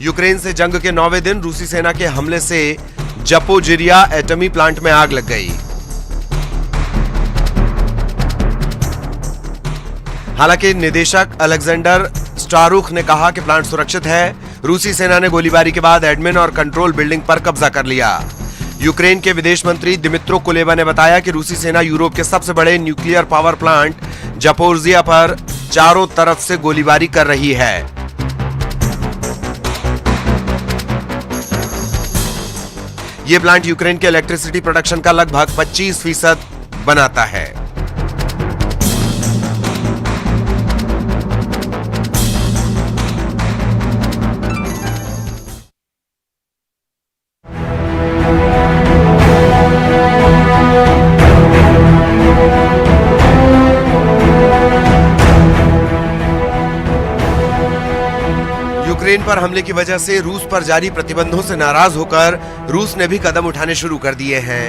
Ukraine से जंग के 9वें दिन रूसी सेना के हमले से जपोजिरिया एटमी प्लांट में आग लग गई। हालांकि निदेशक अलेक्जेंडर स्टारुख ने कहा कि प्लांट सुरक्षित है। रूसी सेना ने गोलीबारी के बाद एडमिन और कंट्रोल बिल्डिंग पर कब्जा कर लिया। यूक्रेन के विदेश मंत्री दिमित्रो कुलेबा ने बताया कि रूसी सेना यूरोप के सबसे बड़े न्यूक्लियर पावर प्लांट जपोरिजिया पर चारों तरफ से गोलीबारी कर रही है। यह प्लांट यूक्रेन के इलेक्ट्रिसिटी प्रोडक्शन का लगभग 25% बनाता है। यूक्रेन पर हमले की वजह से रूस पर जारी प्रतिबंधों से नाराज होकर रूस ने भी कदम उठाने शुरू कर दिए हैं।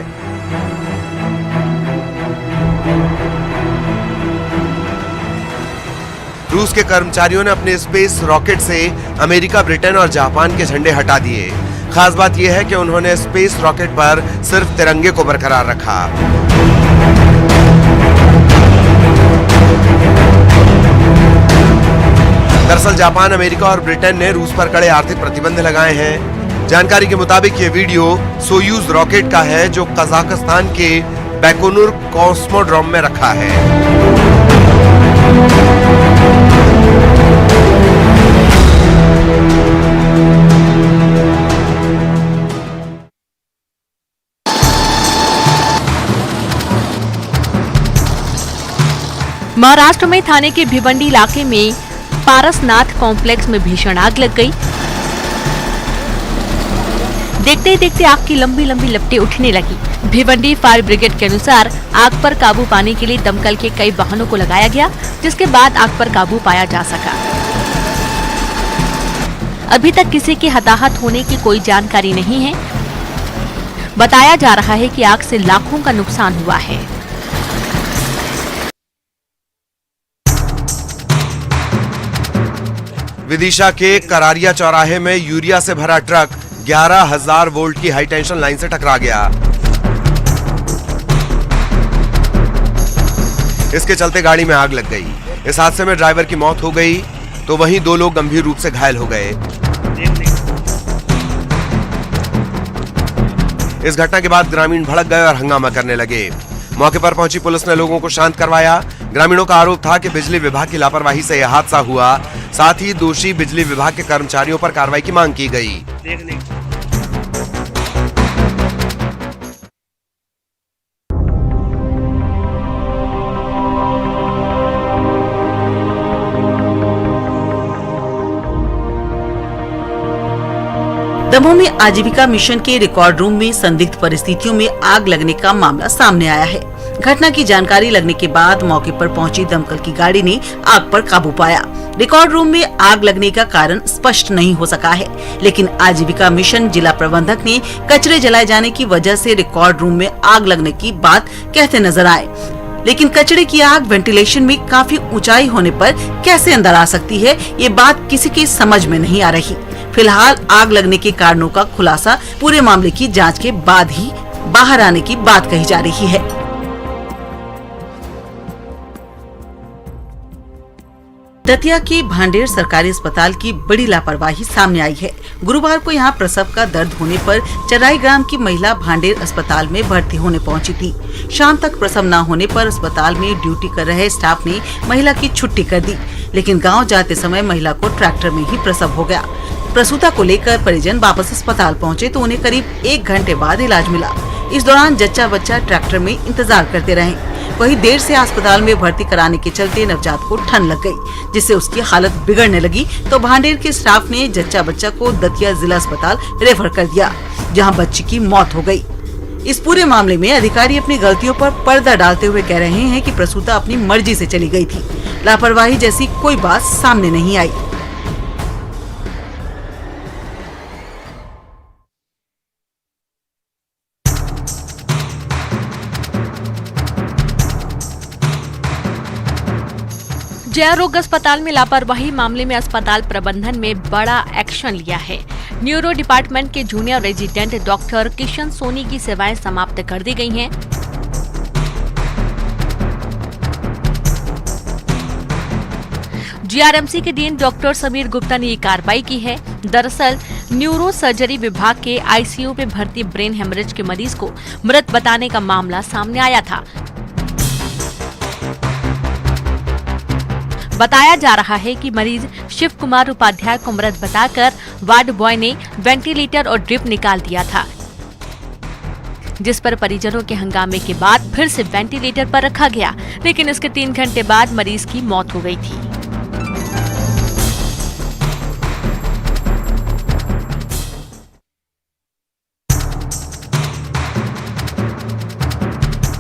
रूस के कर्मचारियों ने अपने स्पेस रॉकेट से अमेरिका, ब्रिटेन और जापान के झंडे हटा दिए। खास बात यह है कि उन्होंने स्पेस रॉकेट पर सिर्फ तिरंगे को बरकरार रखा। दरअसल जापान, अमेरिका और ब्रिटेन ने रूस पर कड़े आर्थिक प्रतिबंध लगाए हैं। जानकारी के मुताबिक ये वीडियो सोयूज रॉकेट का है जो कजाकिस्तान के बैकोनुर कॉस्मोड्रोम में रखा है। महाराष्ट्र में थाने के भिवंडी इलाके में पारसनाथ कॉम्प्लेक्स में भीषण आग लग गई। देखते ही देखते आग की लंबी लंबी लपटें उठने लगी। भिवंडी फायर ब्रिगेड के अनुसार आग पर काबू पाने के लिए दमकल के कई वाहनों को लगाया गया, जिसके बाद आग पर काबू पाया जा सका। अभी तक किसी के हताहत होने की कोई जानकारी नहीं है। बताया जा रहा है कि आग से लाखों का नुकसान हुआ है। विदिशा के करारिया चौराहे में यूरिया से भरा ट्रक 11,000 वोल्ट की हाई टेंशन लाइन से टकरा गया। इसके चलते गाड़ी में आग लग गई। इस हादसे में ड्राइवर की मौत हो गई तो वहीं 2 लोग गंभीर रूप से घायल हो गए। इस घटना के बाद ग्रामीण भड़क गए और हंगामा करने लगे। मौके पर पहुंची पुलिस ने लोगों को शांत करवाया। ग्रामीणों का आरोप था कि बिजली विभाग की लापरवाही से यह हादसा हुआ। साथ ही दोषी बिजली विभाग के कर्मचारियों पर कार्रवाई की मांग की गई। दमोह में आजीविका मिशन के रिकॉर्ड रूम में संदिग्ध परिस्थितियों में आग लगने का मामला सामने आया है। घटना की जानकारी लगने के बाद मौके पर पहुंची दमकल की गाड़ी ने आग पर काबू पाया। रिकॉर्ड रूम में आग लगने का कारण स्पष्ट नहीं हो सका है, लेकिन आजीविका मिशन जिला प्रबंधक ने कचरे जलाए जाने की वजह से रिकॉर्ड रूम में आग लगने की बात कहते नजर आए। लेकिन कचरे की आग वेंटिलेशन में काफी ऊंचाई होने पर कैसे अंदर आ सकती है, ये बात किसी की समझ में नहीं आ रही। फिलहाल आग लगने के कारणों का खुलासा पूरे मामले की जांच के बाद ही बाहर आने की बात कही जा रही है। दतिया के भांडेर सरकारी अस्पताल की बड़ी लापरवाही सामने आई है। गुरुवार को यहां प्रसव का दर्द होने पर चराई ग्राम की महिला भांडेर अस्पताल में भर्ती होने पहुंची थी। शाम तक प्रसव न होने पर अस्पताल में ड्यूटी कर रहे स्टाफ ने महिला की छुट्टी कर दी, लेकिन गांव जाते समय महिला को ट्रैक्टर में ही प्रसव हो गया। प्रसूता को लेकर परिजन वापस अस्पताल पहुंचे तो उन्हें करीब 1 घंटे बाद इलाज मिला। इस दौरान जच्चा बच्चा ट्रैक्टर में इंतजार करते रहे। वहीं देर से अस्पताल में भर्ती कराने के चलते नवजात को ठंड लग गई, जिससे उसकी हालत बिगड़ने लगी तो भांडेर के स्टाफ ने जच्चा बच्चा को दतिया जिला अस्पताल रेफर कर दिया, जहां बच्ची की मौत हो गई। इस पूरे मामले में अधिकारी अपनी गलतियों पर पर्दा डालते हुए कह रहे हैं कि प्रसूता अपनी मर्जी से चली गई थी। लापरवाही जैसी कोई बात सामने नहीं आई। जय रोग अस्पताल में लापरवाही मामले में अस्पताल प्रबंधन में बड़ा एक्शन लिया है। न्यूरो डिपार्टमेंट के junior resident doctor Kishan Soni की सेवाएं समाप्त कर दी गई हैं। जीआरएमसी के डीन डॉक्टर समीर गुप्ता ने ये कार्रवाई की है। दरअसल न्यूरो सर्जरी विभाग के आईसीयू में भर्ती ब्रेन हेमरेज के मरीज को मृत बताने का मामला सामने आया था। बताया जा रहा है कि मरीज शिव कुमार उपाध्याय को मृत बताकर वार्ड बॉय ने वेंटिलेटर और ड्रिप निकाल दिया था, जिस पर परिजनों के हंगामे के बाद फिर से वेंटिलेटर पर रखा गया, लेकिन इसके 3 घंटे बाद मरीज की मौत हो गई थी।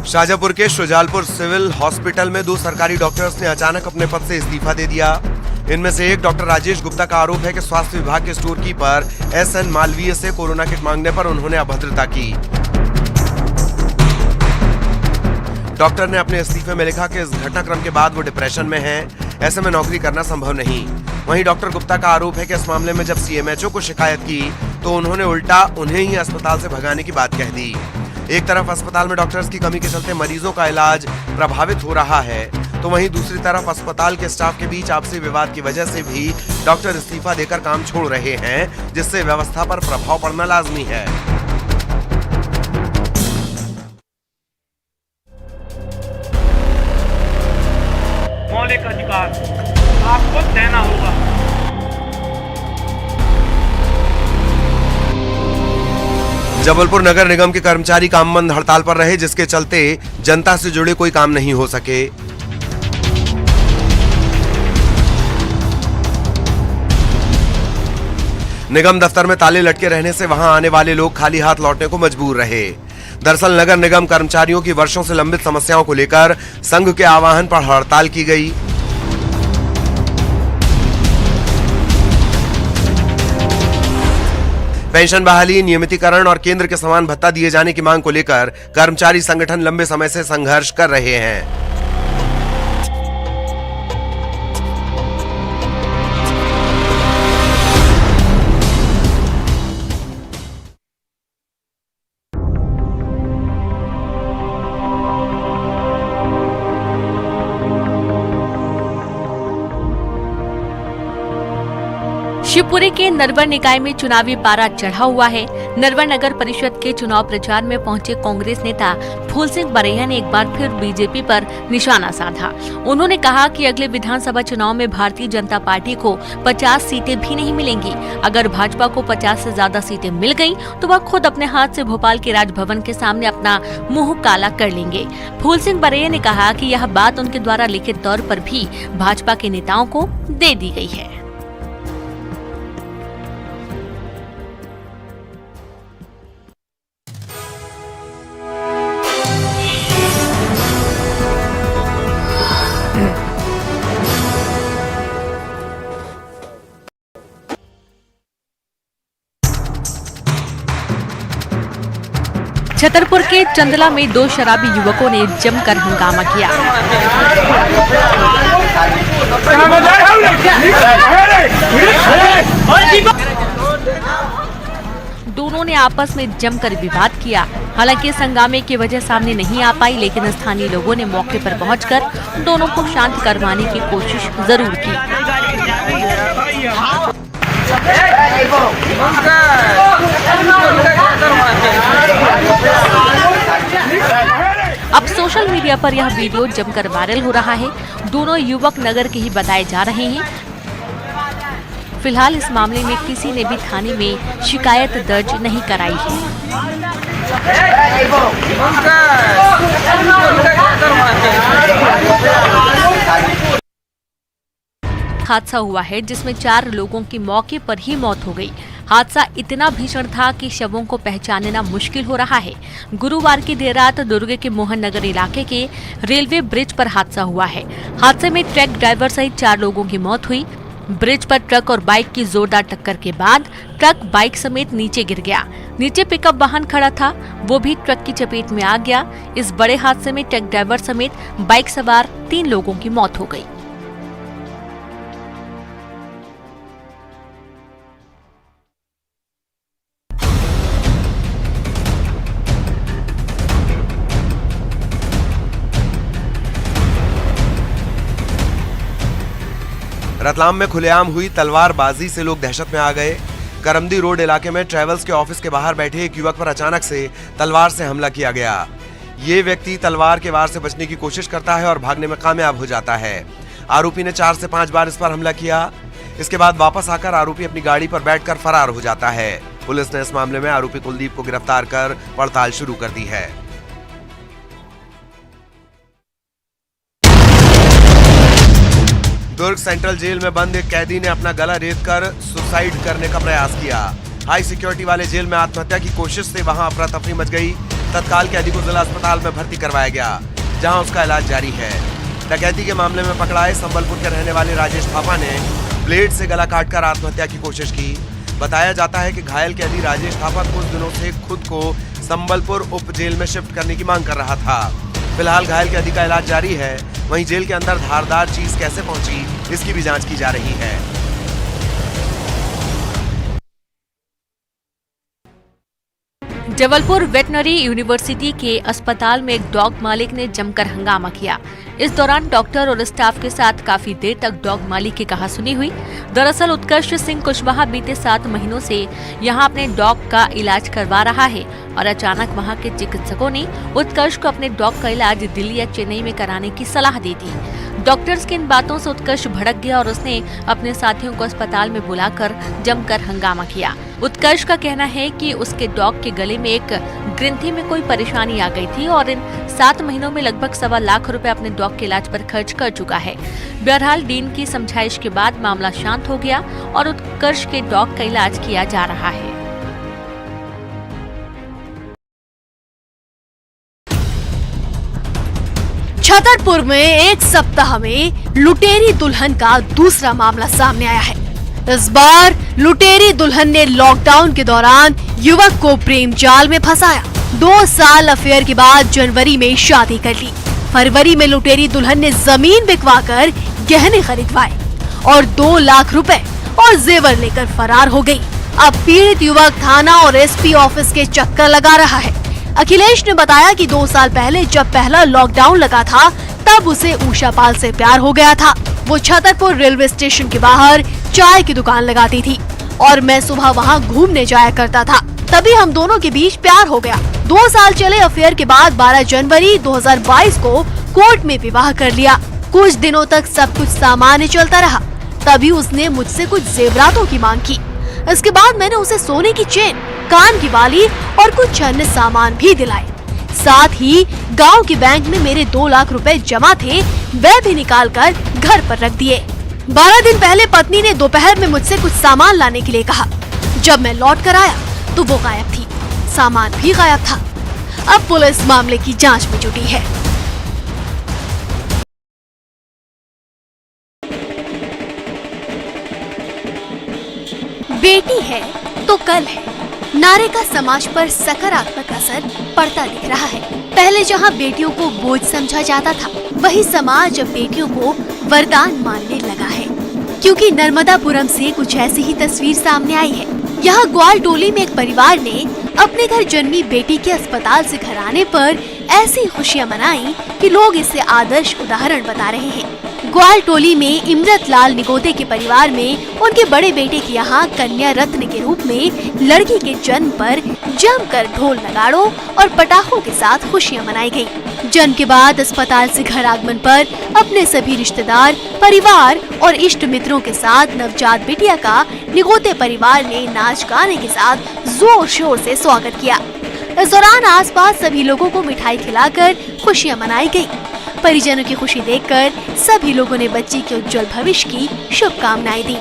शाजापुर के शुजालपुर सिविल हॉस्पिटल में 2 सरकारी डॉक्टर्स ने अचानक अपने पद से इस्तीफा दे दिया। इनमें से एक डॉक्टर राजेश गुप्ता का आरोप है कि स्वास्थ्य विभाग के स्टोर कीपर SN मालवीय से कोरोना किट मांगने पर उन्होंने अभद्रता की। डॉक्टर ने अपने इस्तीफे में लिखा कि इस घटनाक्रम के बाद वो डिप्रेशन में हैं, ऐसे में नौकरी करना संभव नहीं। वहीं डॉक्टर गुप्ता का आरोप है कि इस मामले में जब CMHO को शिकायत की तो उन्होंने उल्टा उन्हें ही अस्पताल से भगाने की बात कह दी। एक तरफ अस्पताल में डॉक्टर्स की कमी के चलते मरीजों का इलाज प्रभावित हो रहा है, तो वहीं दूसरी तरफ अस्पताल के स्टाफ के बीच आपसी विवाद की वजह से भी डॉक्टर इस्तीफा देकर काम छोड़ रहे हैं, जिससे व्यवस्था पर प्रभाव पड़ना लाजमी है। मौलिक अधिकार आपको देना होगा। जबलपुर नगर निगम के कर्मचारी कामबंद हड़ताल पर रहे, जिसके चलते जनता से जुड़े कोई काम नहीं हो सके। निगम दफ्तर में ताले लटके रहने से वहां आने वाले लोग खाली हाथ लौटने को मजबूर रहे। दरअसल नगर निगम कर्मचारियों की वर्षों से लंबित समस्याओं को लेकर संघ के आह्वान पर हड़ताल की गई। पेंशन बहाली, नियमितीकरण और केंद्र के समान भत्ता दिए जाने की मांग को लेकर कर्मचारी संगठन लंबे समय से संघर्ष कर रहे हैं। शिवपुरी के नरवर निकाय में चुनावी पारा चढ़ा हुआ है। नरवर नगर परिषद के चुनाव प्रचार में पहुंचे कांग्रेस नेता फूल सिंह बरैया ने एक बार फिर बीजेपी पर निशाना साधा। उन्होंने कहा कि अगले विधानसभा चुनाव में भारतीय जनता पार्टी को 50 सीटें भी नहीं मिलेंगी। अगर भाजपा को 50 से ज्यादा सीटें मिल गयी तो वह खुद अपने हाथ से भोपाल के राजभवन के सामने अपना मुंह काला कर लेंगे। फूल सिंह बरैया ने कहा कि यह बात उनके द्वारा लिखित तौर पर भी भाजपा के नेताओं को दे दी गई है। छतरपुर के चंदला में 2 शराबी युवकों ने जमकर हंगामा किया। दोनों ने आपस में जमकर विवाद किया। हालांकि इस हंगामे की वजह सामने नहीं आ पाई, लेकिन स्थानीय लोगों ने मौके पर पहुंचकर दोनों को शांत करवाने की कोशिश जरूर की। अब सोशल मीडिया पर यह वीडियो जमकर वायरल हो रहा है। दोनों युवक नगर के ही बताए जा रहे हैं। फिलहाल इस मामले में किसी ने भी थाने में शिकायत दर्ज नहीं कराई है। हादसा हुआ है जिसमें 4 लोगों की मौके पर ही मौत हो गई। हादसा इतना भीषण था कि शवों को पहचानना मुश्किल हो रहा है। गुरुवार की देर रात दुर्ग के मोहन नगर इलाके के रेलवे ब्रिज पर हादसा हुआ है। हादसे में ट्रक ड्राइवर सहित 4 लोगों की मौत हुई। ब्रिज पर ट्रक और बाइक की जोरदार टक्कर के बाद ट्रक बाइक समेत नीचे गिर गया। नीचे पिकअप वाहन खड़ा था, वो भी ट्रक की चपेट में आ गया। इस बड़े हादसे में ट्रक ड्राइवर समेत बाइक सवार 3 लोगों की मौत हो गई। रतलाम में खुलेआम हुई तलवारबाजी से लोग दहशत में आ गए। करमदी रोड इलाके में ट्रेवल्स के ऑफिस के बाहर बैठे एक युवक पर अचानक से तलवार से हमला किया गया। ये व्यक्ति तलवार के वार से बचने की कोशिश करता है और भागने में कामयाब हो जाता है। आरोपी ने 4 से 5 बार इस पर हमला किया। इसके बाद वापस आकर आरोपी अपनी गाड़ी पर बैठकर फरार हो जाता है। पुलिस ने इस मामले में आरोपी कुलदीप को गिरफ्तार कर पड़ताल शुरू कर दी है। दुर्ग सेंट्रल जेल में बंद एक कैदी ने अपना गला रेतकर सुसाइड करने का प्रयास किया। हाई सिक्योरिटी वाले जेल में आत्महत्या की कोशिश से वहां अफरा तफरी मच गई। तत्काल कैदी को जिला अस्पताल में भर्ती करवाया गया, जहां उसका इलाज जारी है। डकैती के मामले में पकड़ाए संबलपुर के रहने वाले राजेश थापा ने ब्लेड से गला काटकर आत्महत्या की कोशिश की। बताया जाता है कि घायल कैदी राजेश थापा कुछ दिनों से खुद को संबलपुर उप जेल में शिफ्ट करने की मांग कर रहा था। फिलहाल घायल कैदी का इलाज जारी है। वहीं जेल के अंदर धारदार चीज कैसे पहुंची, इसकी भी जांच की जा रही है। जबलपुर वेटनरी यूनिवर्सिटी के अस्पताल में एक डॉग मालिक ने जमकर हंगामा किया। इस दौरान डॉक्टर और स्टाफ के साथ काफी देर तक डॉग मालिक की कहासुनी हुई। दरअसल उत्कर्ष सिंह कुशवाहा बीते 7 महीनों से यहां अपने डॉग का इलाज करवा रहा है और अचानक वहां के चिकित्सकों ने उत्कर्ष को अपने डॉग का इलाज दिल्ली या चेन्नई में कराने की सलाह दी थी। डॉक्टर्स की इन बातों से उत्कर्ष भड़क गया और उसने अपने साथियों को अस्पताल में बुलाकर जमकर हंगामा किया। उत्कर्ष का कहना है कि उसके डॉग के गले में एक ग्रंथि में कोई परेशानी आ गई थी और इन 7 महीनों में लगभग 1.25 लाख रुपए अपने डॉग के इलाज पर खर्च कर चुका है। बहरहाल डीन की समझाइश के बाद मामला शांत हो गया और उत्कर्ष के डॉग का इलाज किया जा रहा है। छतरपुर में एक सप्ताह में लुटेरी दुल्हन का दूसरा मामला सामने आया है। इस बार लुटेरी दुल्हन ने लॉकडाउन के दौरान युवक को प्रेम जाल में फंसाया। 2 साल अफेयर के बाद जनवरी में शादी कर ली। फरवरी में लुटेरी दुल्हन ने जमीन बिकवाकर गहने खरीदवाए और 2 लाख रुपए और जेवर लेकर फरार हो गई। अब पीड़ित युवक थाना और एसपी ऑफिस के चक्कर लगा रहा है। अखिलेश ने बताया कि 2 साल पहले जब पहला लॉकडाउन लगा था तब उसे उषा पाल से प्यार हो गया था। वो छतरपुर रेलवे स्टेशन के बाहर चाय की दुकान लगाती थी और मैं सुबह वहाँ घूमने जाया करता था। तभी हम दोनों के बीच प्यार हो गया। 2 साल चले अफेयर के बाद 12 जनवरी 2022 को कोर्ट में विवाह कर लिया। कुछ दिनों तक सब कुछ सामान्य चलता रहा। तभी उसने मुझसे कुछ जेवरातों की मांग की। इसके बाद मैंने उसे सोने की चेन, कान की बाली और कुछ अन्य सामान भी दिलाए। साथ ही गांव के बैंक में मेरे 2 लाख रुपए जमा थे, वह भी निकाल कर घर पर रख दिए। 12 दिन पहले पत्नी ने दोपहर में मुझसे कुछ सामान लाने के लिए कहा। जब मैं लौट कर आया तो वो गायब थी, सामान भी गायब था। अब पुलिस मामले की जांच में जुटी है। बेटी है तो कल है नारे का समाज पर सकारात्मक असर पड़ता दिख रहा है। पहले जहां बेटियों को बोझ समझा जाता था, वही समाज अब बेटियों को वरदान मानने लगा है। क्योंकि नर्मदापुरम से कुछ ऐसी ही तस्वीर सामने आई है। यहाँ ग्वालटोली में एक परिवार ने अपने घर जन्मी बेटी के अस्पताल से घर आने पर ऐसी खुशियां मनाई कि लोग इसे आदर्श उदाहरण बता रहे हैं। ग्वालटोली में इमरत लाल निगोते के परिवार में उनके बड़े बेटे के यहाँ कन्या रत्न के रूप में लड़की के जन्म पर जमकर ढोल नगाड़ों और पटाखों के साथ खुशियां मनाई गयी। जन्म के बाद अस्पताल से घर आगमन पर अपने सभी रिश्तेदार, परिवार और इष्ट मित्रों के साथ नवजात बिटिया का निगोते परिवार ने नाच गाने के साथ जोर शोर से स्वागत किया। इस दौरान आसपास सभी लोगों को मिठाई खिलाकर खुशियां मनाई गयी। परिजनों की खुशी देखकर सभी लोगों ने बच्ची के उज्जवल भविष्य की शुभकामनाएं दी।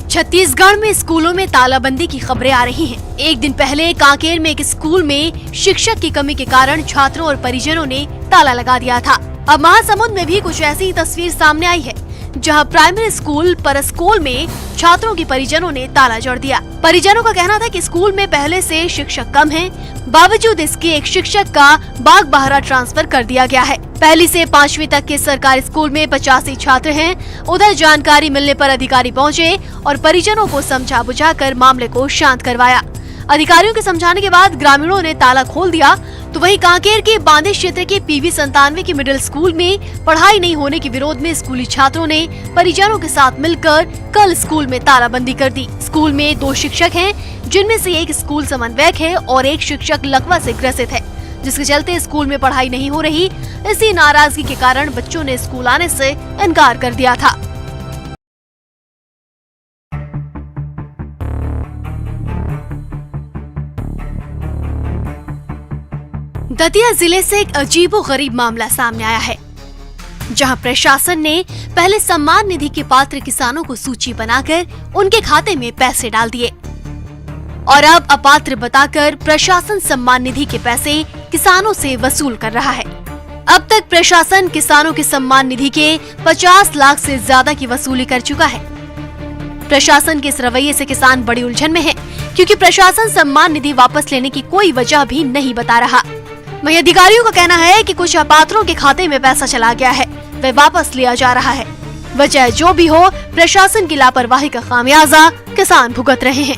छत्तीसगढ़ में स्कूलों में तालाबंदी की खबरें आ रही हैं। एक दिन पहले कांकेर में एक स्कूल में शिक्षक की कमी के कारण छात्रों और परिजनों ने ताला लगा दिया था। अब महासमुंद में भी कुछ ऐसी तस्वीर सामने आई है, जहां प्राइमरी स्कूल परस्कोल में छात्रों की परिजनों ने ताला जड़ दिया। परिजनों का कहना था कि स्कूल में पहले से शिक्षक कम हैं, बावजूद इसके एक शिक्षक का बागबाहरा ट्रांसफर कर दिया गया है। 1 से 5वीं तक के सरकारी स्कूल में 85 छात्र हैं। उधर जानकारी मिलने पर अधिकारी पहुंचे और परिजनों को समझा बुझाकर मामले को शांत करवाया। अधिकारियों के समझाने के बाद ग्रामीणों ने ताला खोल दिया। तो वहीं कांकेर के बांदे क्षेत्र के PV97 के मिडिल स्कूल में पढ़ाई नहीं होने के विरोध में स्कूली छात्रों ने परिजनों के साथ मिलकर कल स्कूल में तालाबंदी कर दी। स्कूल में 2 शिक्षक हैं, जिनमें से एक स्कूल समन्वयक है और एक शिक्षक लकवा से ग्रसित है, जिसके चलते स्कूल में पढ़ाई नहीं हो रही। इसी नाराजगी के कारण बच्चों ने स्कूल आने से इनकार कर दिया था। दतिया जिले से एक अजीबोगरीब मामला सामने आया है, जहां प्रशासन ने पहले सम्मान निधि के पात्र किसानों को सूची बनाकर उनके खाते में पैसे डाल दिए और अब अपात्र बताकर प्रशासन सम्मान निधि के पैसे किसानों से वसूल कर रहा है। अब तक प्रशासन किसानों के सम्मान निधि के 50 लाख से ज्यादा की वसूली कर चुका है। प्रशासन के इस रवैये से किसान बड़ी उलझन में है, क्योंकि प्रशासन सम्मान निधि वापस लेने की कोई वजह भी नहीं बता रहा। वहीं अधिकारियों का कहना है कि कुछ अपात्रों के खाते में पैसा चला गया है, वह वापस लिया जा रहा है। वजह जो भी हो, प्रशासन की लापरवाही का खामियाजा किसान भुगत रहे हैं।